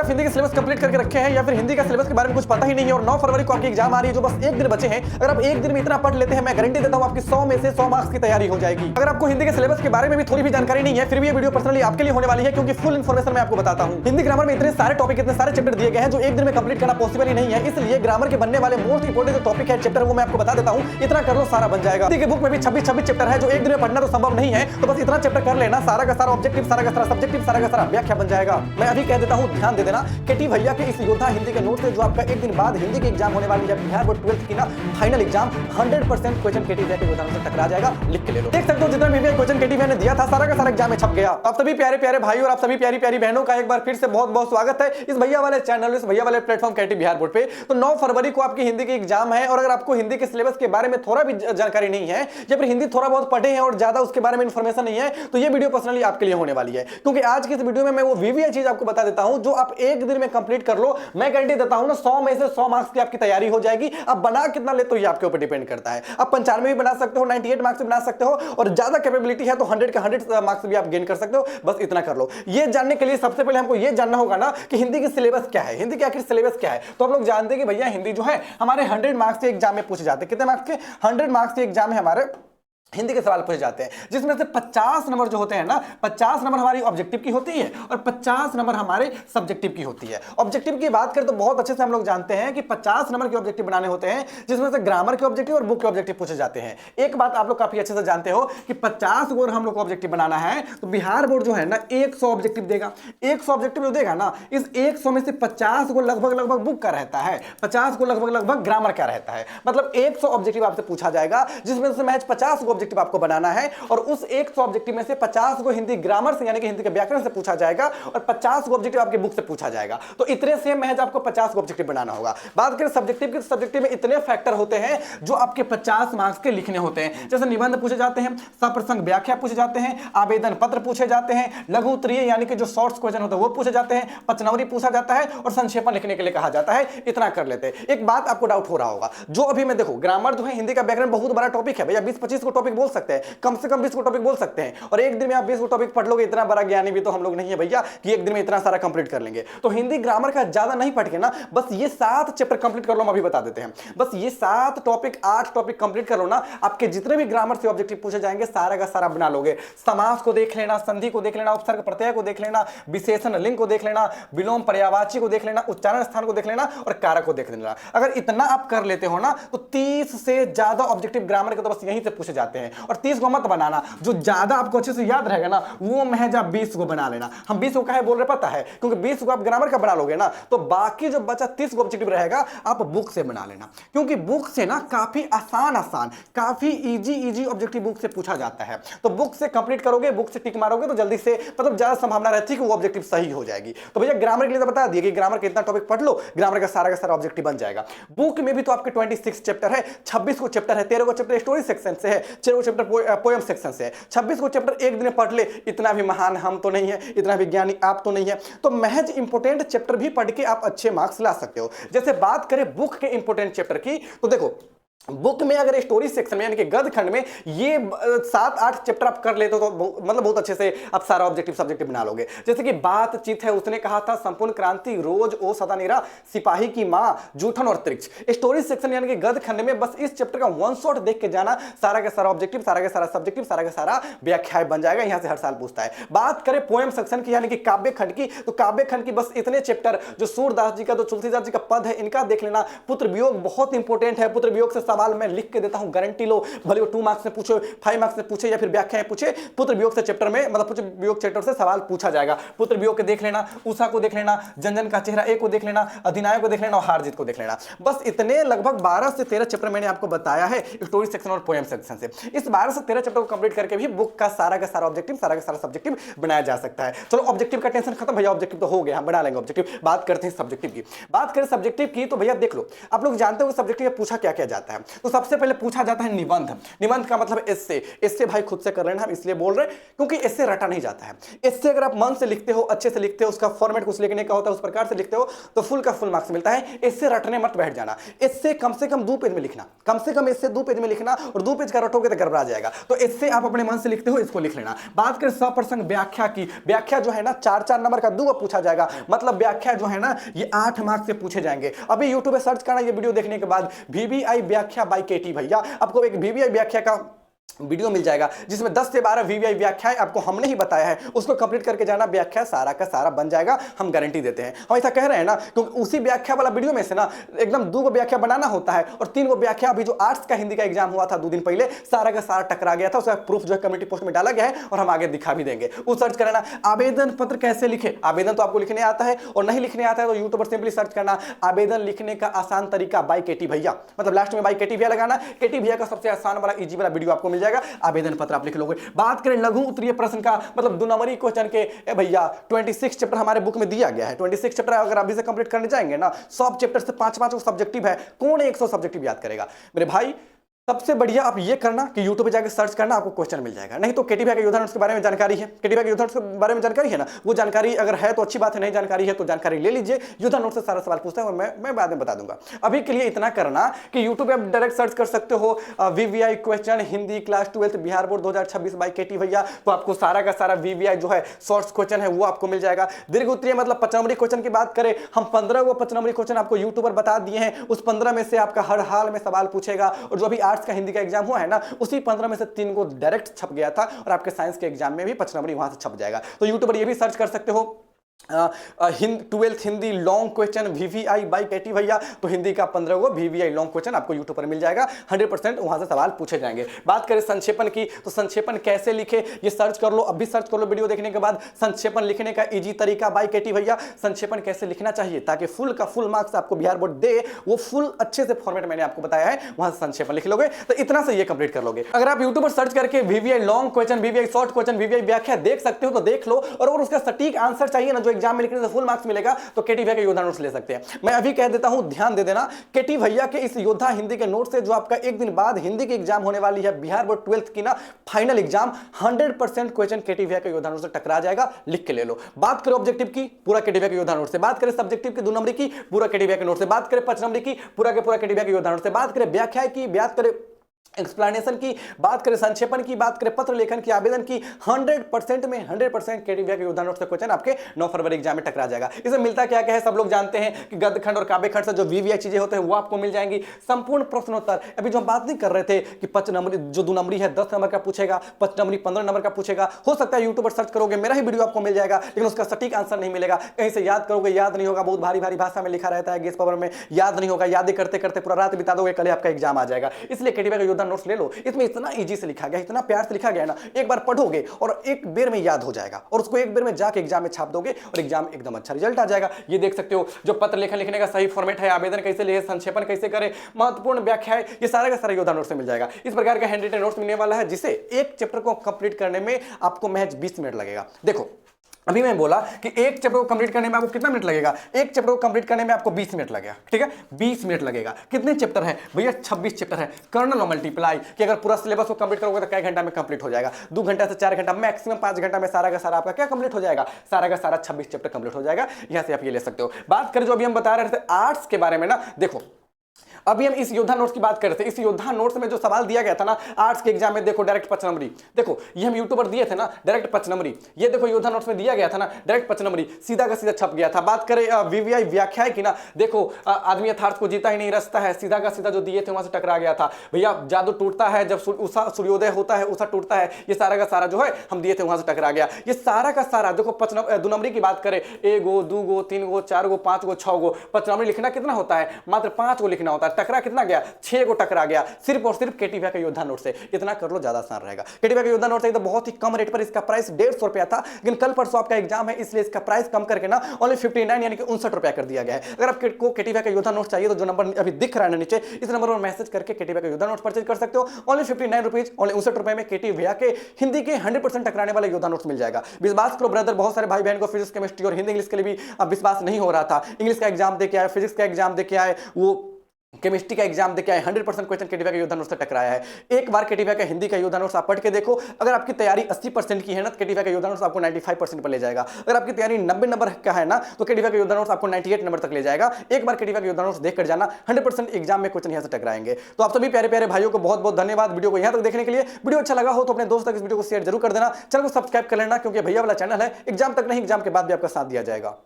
आप हिंदी के syllabus complete करके रखे हैं या फिर हिंदी का सिलेबस के बारे में कुछ पता ही नहीं है और 9 फरवरी को आपकी एग्जाम आ रही है जो बस एक दिन बचे हैं, अगर आप एक दिन में इतना पढ़ लेते हैं मैं गारंटी देता हूं आपकी 100 में से 100 मार्क्स की तैयारी हो जाएगी। अगर आपको हिंदी के सिलेबस के बारे में भी थोड़ी भी जानकारी नहीं है फिर भी ये वीडियो पर्सनली आपके लिए होने वाली है क्योंकि फुल इन्फॉर्मेशन मैं आपको बताता हूं। हिंदी ग्रामर में इतने सारे टॉपिक इतने सारे चैप्टर दिए गए हैं जो एक दिन में कंप्लीट करना पॉसिबल ही नहीं है, इसलिए ग्रामर के बनने वाले मोस्ट इंपोर्टेंट जो टॉपिक है चैप्टर वो मैं आपको बता देता हूं। इतना कर लो सारा बन जाएगा। हिंदी के बुक में भी 26 चैप्टर है जो एक दिन में पढ़ना तो संभव नहीं है, तो बस इतना चैप्टर कर लेना, सारा का सारा ऑब्जेक्टिव, सारा का सारा सब्जेक्टिव, सारा का सारा व्याख्या बन जाएगा। मैं अभी कह देता हूं, ध्यान दे देना केटी भैया के इस योद्धा हिंदी के नोट से जो आपका एक दिन बाद हिंदी की एग्जाम होने वाली है बिहार बोर्ड 12th की ना फाइनल एग्जाम 100% क्वेश्चन केटी भैया के योद्धा से टकरा जाएगा, लिख के ले लो। देख सकते हो जितना भी क्वेश्चन केटी भैया ने दिया था सारा का सारा एग्जाम में छप गया। आप सभी प्यारे प्यारे भाई और आप सभी प्यारी प्यारी बहनों का एक बार फिर से बहुत बहुत स्वागत है इस भैया वाले चैनल, इस भैया वाले प्लेटफॉर्म केटी बिहार बोर्ड पे। तो 9 फरवरी को आपकी हिंदी की एग्जाम है और अगर आपको हिंदी के सिलेबस के बारे में थोड़ा भी जानकारी नहीं है या फिर हिंदी थोड़ा बहुत पढ़े हैं और ज्यादा उसके बारे में इंफॉर्मेशन नहीं है तो ये वीडियो पर्सनली आपके लिए होने वाली है, क्योंकि आज की इस वीडियो में मैं वो वीवीआई चीज आपको बता देता हूं जो आप एक दिन में कंप्लीट कर लो। मैं गारंटी देता हूं ना 100 में से 100 मार्क्स की आपकी तैयारी हो जाएगी। आप बना कितना ले तो ये आपके ऊपर डिपेंड करता है। आप 95 भी बना सकते हो, 98 मार्क्स भी बना सकते हो और ज्यादा कैपेबिलिटी है तो 100 का 100 मार्क्स भी आप गेन कर सकते हो। बस इतना कर लो। ये जानने के लिए सबसे पहले हमको ये जानना होगा ना कि हिंदी की सिलेबस क्या है, हिंदी की आखिर सिलेबस क्या है। तो आप लोग जानते हैं कि भैया हिंदी जो है हमारे 100 मार्क्स के एग्जाम में पूछे जाते हैं। कितने मार्क्स के? 100 मार्क्स के एग्जाम में हमारे हिंदी के सवाल पूछे जाते हैं, जिसमें से 50 नंबर जो होते हैं ना 50 नंबर हमारी ऑब्जेक्टिव की होती है और 50 नंबर हमारे सब्जेक्टिव की होती है। ऑब्जेक्टिव की बात करें तो बहुत अच्छे से हम लोग जानते हैं कि 50 नंबर के ऑब्जेक्टिव बनाने होते हैं जिसमें से ग्रामर के ऑब्जेक्टिव और बुक के ऑब्जेक्टिव पूछे जाते हैं। एक बात आप लोग काफी अच्छे से जानते हो कि 50 को हम लोग को ऑब्जेक्टिव बनाना है तो बिहार बोर्ड जो है ना 100 ऑब्जेक्टिव देगा। 100 ऑब्जेक्टिव जो देगा ना इस 100 में से 50 को लगभग बुक का रहता है, 50 को लगभग ग्रामर का रहता है। मतलब 100 ऑब्जेक्टिव आपसे पूछा जाएगा जिसमें से महज 50 को ऑब्जेक्टिव आपको बनाना है और उस 100 ऑब्जेक्टिव में से 50 को हिंदी ग्रामर से यानी कि हिंदी के व्याकरण से पूछा जाएगा और 50 को ऑब्जेक्टिव आपके बुक से पूछा जाएगा। तो इतने से महज आपको 50 को ऑब्जेक्टिव बनाना होगा। बात करें सब्जेक्टिव की, सब्जेक्टिव में इतने फैक्टर होते हैं जो आपके 50 मार्क्स के लिखने होते हैं। जैसे निबंध पूछे जाते हैं, सप्रसंग व्याख्या पूछे जाते हैं, आवेदन पत्र पूछे जाते हैं, लघु उत्तरीय यानी कि जो शॉर्ट्स क्वेश्चन होते हैं वो पूछे जाते हैं, पचनवरी पूछा जाता है और संक्षेपण लिखने के लिए कहा जाता है। इतना कर लेते हैं। एक बात आपको डाउट हो रहा होगा, जो अभी मैं देखो ग्रामर जो है हिंदी का व्याकरण बहुत बड़ा टॉपिक है भैया, 20-25 को टॉपिक बोल सकते हैं, कम से कम 20 को टॉपिक बोल सकते हैं और एक दिन में आप 20 को टॉपिक पढ़ लोगे। इतना बड़ा ज्ञानी भी तो हम लोग नहीं है भैया कि एक दिन में इतना सारा कंप्लीट कर लेंगे। तो हिंदी ग्रामर का ज्यादा नहीं पढ़ के ना बस ये 7 चैप्टर कंप्लीट कर लो। हम अभी बता देते हैं, बस ये 7 टॉपिक 8 टॉपिक कंप्लीट कर लो ना, आपके जितने भी ग्रामर से ऑब्जेक्टिव पूछे जाएंगे सारा का सारा बना लोगे। समास को देख लेना, संधि को देख लेना, उपसर्ग प्रत्यय को देख लेना, विशेषण लिंग को देख लेना, विलोम पर्यायवाची को देख लेना, उच्चारण स्थान को देख लेना और कारक को देख लेना। अगर इतना आप कर लेते हो ना तो 30 से ज्यादा ऑब्जेक्टिव ग्रामर के तो बस यहीं से पूछे जाते हैं। और 30 को मत बनाना, जो ज्यादा आपको अच्छे से याद रहेगा ना वो महज आप 20 को बना लेना। हम 20 को काहे बोल रहे पता है, क्योंकि 20 को आप ग्रामर का बना लोगे ना तो बाकी जो बचा 30 को ऑब्जेक्टिव रहेगा आप बुक से बना लेना, क्योंकि बुक से ना काफी आसान काफी इजी ऑब्जेक्टिव बुक से पूछा जाता है। तो बुक से कंप्लीट करोगे, बुक से टिक मारोगे तो जल्दी से मतलब ज्यादा संभावना रहती है कि वो ऑब्जेक्टिव सही हो जाएगी। तो भैया ग्रामर के लिए तो बता दिए कि ग्रामर के इतना टॉपिक पढ़ लो, ग्रामर का सारा ऑब्जेक्टिव बन जाएगा। बुक में भी तो आपके 26 चैप्टर है, 26 को चैप्टर है, 13 को चैप्टर स्टोरी सेक्शन से है, 6 को चैप्टर पोएम सेक्शन से है, 26 को चैप्टर एक दिन में पढ़ ले। इतना भी महान हम तो नहीं है, इतना भी ज्ञानी आप तो नहीं है, तो महज इंपोर्टेंट चैप्टर भी पढ़ के आप अच्छे मार्क्स ला सकते हो। जैसे बात करें बुक के इंपोर्टेंट चैप्टर की तो देखो बुक में अगर स्टोरी सेक्शन में यानी कि गद्य खंड में ये 7-8 चैप्टर आप कर लेते हो तो मतलब बहुत अच्छे से आप सारा ऑब्जेक्टिव सब्जेक्टिव बना लोगे। जैसे कि बातचीत है, उसने कहा था संपूर्ण क्रांति, रोज ओ सदानीरा, सिपाही की मां, जूठन और त्रिक्ष। स्टोरी सेक्शन यानी कि गद्य खंड में बस इस चैप्टर का वन शॉट देख के जाना, सारा का सारा ऑब्जेक्टिव, सारा का सारा सब्जेक्टिव, सारा का सारा व्याख्या बन जाएगा। यहां से हर साल पूछता है। बात करें पोएम सेक्शन की यानी कि काव्य खंड की, तो काव्य खंड की बस इतने चैप्टर जो सूरदास जी का, जो तुलसीदास जी का पद है इनका देख लेना। पुत्र वियोग बहुत इंपॉर्टेंट है, पुत्र वियोग से सवाल मैं लिख के देता हूं, गारंटी लो, भले वो 2 मार्क्स में पूछे, 5 मार्क्स में पूछे या फिर व्याख्या पूछे, पुत्र वियोग से चैप्टर में मतलब पुत्र वियोग चैप्टर से सवाल पूछा जाएगा। पुत्र वियोग के देख लेना, उषा को देख लेना, जनजन का चेहरा एक को देख लेना, अधिनायक को देख लेना और हार जीत को देख लेना। बस इतने लगभग 12 से 13 चैप्टर मैंने आपको बताया है स्टोरी सेक्शन और पोएम सेक्शन से। इस 12 से 13 चैप्टर को कंप्लीट करके भी बुक का सारा ऑब्जेक्टिव, सारा का सारा सब्जेक्टिव बनाया जा सकता है। चलो ऑब्जेक्टिव का टेंशन खत्म भैया, ऑब्जेक्टिव तो हो गया, हम बना लेंगे ऑब्जेक्टिव। बात करते हैं सब्जेक्टिव की। बात करें सब्जेक्टिव की तो भैया देख लो, आप लोग जानते हो सब्जेक्टिव में पूछा क्या क्या जाता है। तो सबसे पहले पूछा जाता है निबंध। निबंध का मतलब एस्से। एस्से भाई खुद से कर रहे हैं, हम इसलिए बोल रहे हैं क्योंकि एस्से रटा नहीं जाता है। एस्से अगर आप मन से लिखते हो, अच्छे से लिखते हो, उसका फॉर्मेट कुछ लिखने का होता है, उस प्रकार से लिखते हो तो फुल का फुल मार्क्स मिलता है। एस्से रटने मत बैठ जाना। एस्से कम से कम 2 पेज में लिखना, कम से कम एस्से 2 पेज में लिखना, और 2 पेज का रटोगे तो गड़बड़ा जाएगा। तो एस्से आप अपने मन से लिखते हो, इसको लिख लेना। बात करें सप्रसंग व्याख्या की, व्याख्या जो है ना 4-4 नंबर का 2 पूछा जाएगा, मतलब व्याख्या जो है ना ये 8 मार्क्स से पूछे जाएंगे। अभी यूट्यूब पे सर्च करना ये वीडियो देखने के बाद, वीवीआई व्याख्या बाय केटी भैया, आपको एक वीवीआई व्याख्या का वीडियो मिल जाएगा जिसमें 10 से 12 वीवीआई व्याख्याएं आपको हमने ही बताया है, उसको कंप्लीट करके जाना, व्याख्या सारा का सारा बन जाएगा, हम गारंटी देते हैं। हम ऐसा कह रहे हैं ना क्योंकि उसी व्याख्या वाला वीडियो में से ना एकदम 2 व्याख्या बनाना होता है, और 3 व्याख्या अभी जो आर्ट्स का हिंदी का एग्जाम हुआ था 2 दिन पहले, सारा का सारा टकरा गया था, उसका प्रूफ जो है कम्युनिटी पोस्ट में डाला गया है और हम आगे दिखा भी देंगे, वो सर्च करना। आवेदन पत्र कैसे लिखे, आवेदन तो आपको लिखने आता है, और नहीं लिखने आता है तो यूट्यूब पर सिंपली सर्च करना आवेदन लिखने का आसान तरीका बाय केटी भैया, मतलब लास्ट में बाय केटी भैया लगाना। केटी भैया का सबसे आसान वाला इजी वाला वीडियो आपको मिल जाएगा, आवेदन पत्र आप लिख लोगे। बात करें लघु उत्तरीय प्रश्न का, मतलब 2 नंबरी क्वेश्चन के भैया 26 चैप्टर हमारे बुक में दिया गया है। 26 चैप्टर अगर अभी से कंप्लीट करने जाएंगे ना, सब चैप्टर से 5-5 सब्जेक्टिव है, कौन 100 सब्जेक्टिव याद करेगा मेरे भाई। सबसे बढ़िया आप ये करना कि YouTube पे जाकर सर्च करना, आपको क्वेश्चन मिल जाएगा। नहीं तो केटी भैया के योद्धा नोट्स के बारे में जानकारी है, केटी भैया के योद्धा नोट्स के बारे में जानकारी है ना, वो जानकारी अगर है तो अच्छी बात है, नहीं जानकारी है तो जानकारी ले लीजिए। योद्धा नोट्स से सारा सवाल पूछता है और मैं बाद में बता दूंगा। अभी के लिए इतना करना कि YouTube पे आप डायरेक्ट सर्च कर सकते हो VVI question Hindi class 12 Bihar board 2026 by KT भैया, तो आपको सारा का सारा वीवीआई जो है शॉर्ट्स क्वेश्चन है वो आपको मिल जाएगा। दीर्घ उत्तरीय मतलब 5 नंबरी क्वेश्चन की बात करें, हम 15 वो 5 नंबरी क्वेश्चन आपको यूट्यूब पर बता दिए हैं। उस 15 में से आपका हर हाल में सवाल पूछेगा, और जो अभी आर्ट्स का हिंदी का एग्जाम हुआ है ना, उसी 15 में से 3 को डायरेक्ट छप गया था, और आपके साइंस के एग्जाम में भी 5 नंबरी वहां से छप जाएगा। तो यूट्यूब पर ये भी सर्च कर सकते हो 12th Hindi long question VVI by KT भैया, तो हिंदी का 15 वो वीवीआई लॉन्ग क्वेश्चन आपको यूट्यूब पर मिल जाएगा, 100% वहां से सवाल पूछे जाएंगे। बात करें संक्षेपण की, तो संक्षेपण कैसे लिखे ये सर्च कर लो, अभी सर्च कर लो वीडियो देखने के बाद, संक्षेपण लिखने का इजी तरीका बाय केटी भैया। संक्षेपण कैसे लिखना चाहिए ताकि फुल का फुल मार्क्स आपको बिहार बोर्ड दे, वो फुल अच्छे से फॉर्मेट मैंने आपको बताया है, वहां से संक्षेपण लिख लोगे तो इतना से ये कंप्लीट कर लोगे। अगर आप यूट्यूब पर सर्च करके VVI long question VVI short question VVI व्याख्या देख सकते हो तो देख लो, और अगर उसका सटीक आंसर चाहिए ना जो एग्जाम में लिखने से फुल मार्क्स मिलेगा तो केटी भैया के योद्धा नोट्स ले सकते हैं। मैं अभी कह देता हूं, ध्यान दे देना, केटी भैया के इस योद्धा हिंदी के नोट से जो आपका एक दिन बाद हिंदी की एग्जाम होने वाली है बिहार बोर्ड 12th की ना फाइनल एग्जाम, 100% क्वेश्चन केटी भैया के योद्धा नोट से टकरा जाएगा, लिख के ले लो। बात करें ऑब्जेक्टिव की, पूरा केटी भैया के योद्धा नोट से, बात करें सब्जेक्टिव की 2 नंबरी की, पूरा केटी भैया के नोट से, बात करें 5 नंबरी की, पूरा के पूरा केटी भैया के योद्धा नोट से, बात करें व्याख्या की, बात करें एक्सप्लेनेशन की, बात करें संक्षेपण की, बात करें पत्र लेखन की, आवेदन की, 100% में 100% केटी भैया के योद्धा नोट से क्वेश्चन आपके 9 फरवरी एग्जाम में टकरा जाएगा। इसमें मिलता क्या क्या है सब लोग जानते हैं कि गद्यखंड और काव्यखंड से जो वीवीआई चीजें होते हैं वो आपको मिल जाएंगी, संपूर्ण प्रश्नोत्तर। अभी जो हम बात नहीं कर रहे थे कि 5 नंबरी जो 2 नंबरी है 10 नंबर का पूछेगा, 5 नंबरी 15 नंबर का पूछेगा, हो सकता है यूट्यूब पर सर्च करोगे मेरा ही वीडियो आपको मिल जाएगा, लेकिन उसका सटीक आंसर नहीं मिलेगा, कहीं से याद करोगे याद नहीं होगा, बहुत भारी भारी भाषा में लिखा रहता है, गेस पावर में याद नहीं होगा, याद करते करते पूरा रात बिता दोगे, कल आपका एग्जाम आ जाएगा। इसलिए केटी भैया का योद्धा नोट्स ले लो, इसमें इतना इजी से लिखा गया, इतना प्यार से लिखा गया ना, एक बार पढ़ोगे और एक बेर में याद हो जाएगा, और उसको एक बेर में जाके एग्जाम में छाप दोगे और एग्जाम एकदम अच्छा रिजल्ट आ जाएगा। ये देख सकते हो जो पत्र लेखन लिखने का सही फॉर्मेट है, आवेदन कैसे लिखे, संक्षेपण कैसे करें, महत्वपूर्ण व्याख्या है, ये सारा का सारा योद्धा नोट से मिल जाएगा। इस प्रकार का हैंड रिटन नोट्स मिलने वाला है, जिसे एक चैप्टर को कंप्लीट करने में आपको महज 20 मिनट लगेगा। देखो अभी मैं बोला कि एक चैप्टर को कंप्लीट करने में आपको कितना मिनट लगेगा, एक चैप्टर को कंप्लीट करने में आपको 20 मिनट लगेगा, ठीक है 20 मिनट लगेगा। कितने चैप्टर है भैया, 26 चैप्टर है। कर्नल और मल्टीप्लाई कि अगर पूरा सिलेबस को कंप्लीट करोगे तो कई घंटा में कंप्लीट हो जाएगा, 2 घंटा से 4 घंटा, मैक्सिमम 5 घंटा में सारा का सारा आपका क्या कंप्लीट हो जाएगा, सारा का सारा 26 चैप्टर कंप्लीट हो जाएगा। यहां से आप ये ले सकते हो। बात करें जो अभी हम बता रहे थे आर्ट्स के बारे में ना, देखो अभी हम इस योद्धा नोट्स की बात कर रहे थे, इस योद्धा नोट्स में जो सवाल दिया गया था ना आर्ट्स के एग्जाम में, देखो डायरेक्ट 5 नंबरी, देखो ये हम यूट्यूब पर दिए थे ना डायरेक्ट 5 नंबरी, ये देखो योद्धा नोट्स में दिया गया था ना डायरेक्ट 5 नंबरी, सीधा का सीधा छप गया था। बात करें वीवीआई व्याख्या की ना, देखो आदमी यथार्थ को जीता ही नहीं रचता है, सीधा का सीधा जो दिए थे वहां से टकरा गया था। भैया जादू टूटता है जब सूर्योदय होता है, उषा टूटता है, ये सारा का सारा जो है हम दिए थे वहां से टकरा गया। ये सारा का सारा देखो 2 नंबरी की बात करें, 1 गो 2 गो 3 गो 4 गो 5 गो 6 गो, 5 नंबरी लिखना कितना होता है, मात्र 5 को लिखना होता है, टकरा कितना गया 6 को टकरा गया, सिर्फ और सिर्फ केटी भैया का योद्धा नोट से। इतना कर लो ज्यादा आसान रहेगा। केटी भैया का योद्धा नोट से तो बहुत ही कम रेट पर, इसका प्राइस 150 रुपया था, लेकिन कल परसों आपका एग्जाम है इसलिए इसका प्राइस कम करके ना ओनली 59 यानी कि 59 रुपया कर दिया गया है। अगर आपको केटी भैया का योद्धा नोट चाहिए तो जो नंबर अभी दिख रहा है ना नीचे, इस नंबर पर मैसेज करके केटी भैया का योद्धा नोट परचेज कर सकते हो। ओनली 59 रुपीज, ओनली 59 रुपए में केटी भैया के हिंदी के 100% टकराने वाले योद्धा नोट्स मिल जाएगा। विश्वास करो ब्रदर, बहुत सारे भाई बहन को फिजिक्स केमिस्ट्री और हिंदी इंग्लिश के लिए भी विश्वास नहीं हो रहा था, इंग्लिश का एग्जाम दे के आए, फिजिक्स का एग्जाम दे के आए, वो केमिस्ट्री का एग्जाम देके आए, 100% क्वेश्चन केटीवी का योद्धा नोट्स से टकराया है। एक बार केटीवी का हिंदी का योद्धा नोट्स आप पढ़ के देखो, अगर आपकी तैयारी 80% की है ना, केटीवी का योद्धा नोट्स आपको 95% पर ले जाएगा। अगर आपकी तैयारी 90 नंबर का है ना, तो केटीवी का योद्धा नोट्स आपको 98 नंबर तक ले जाएगा। एक बार केटीवी का योद्धा नोट्स देख कर जाना, 100% एग्जाम में क्वेश्चन यहां से टकराएंगे। तो आप सभी प्यारे प्यारे भाइयों को बहुत बहुत धन्यवाद वीडियो को यहां तक देखने के लिए। वीडियो अच्छा लगा हो तो अपने दोस्त तक इस वीडियो को शेयर जरूर कर देना, चैनल को सब्सक्राइब कर लेना, क्योंकि भैया वाला चैनल है, एग्जाम तक नहीं एग्जाम के बाद भी आपका साथ दिया जाएगा।